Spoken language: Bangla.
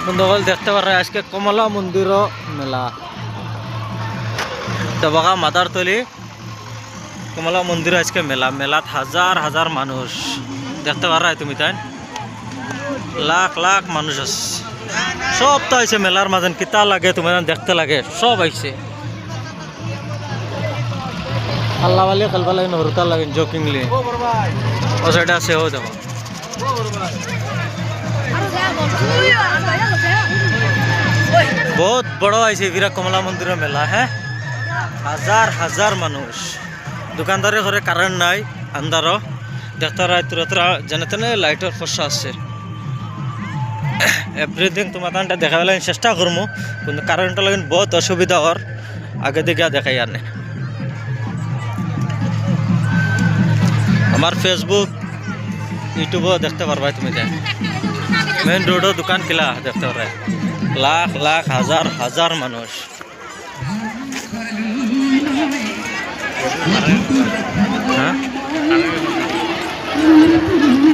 বন্ধুগণ দেখতে পারে আজকে কমলা মন্দির মেলা দেবগা মাদারতলি কমলা মন্দির আজকে মেলা মেলাত হাজার হাজার মানুষ দেখতে পারা তুমি তাই লাখ লাখ মানুষ আছে সব তো আইছে মেলার মাঝে কিতা লাগে তোমার দেখতে লাগে সব আইছে আল্লাহ वाले খেলবা লাগে নরতা লাগে জোকিংলি ও সাইড আছে ও দেখো बहुत बड़ा ऐसे वीरा कमला मंदिर मेला है हजार हजार मानुष दुकानदार घरे कारण नाई अंदर देखता रहा तुरंत जनते लाइटर फसा আছে एवरीथिंग तुम्हारा देखा चेष्टा करमु কিন্তু কারেন্টটা লাগেন বহুত অসুবিধা হর আগে দিকে দেখাই আনে আমার ফেসবুক ইউটিউবও দেখতে পারবা তুমি মেন রোডও দোকান কিলা দেখতে পারে লাখ লাখ হাজার হাজার মানুষ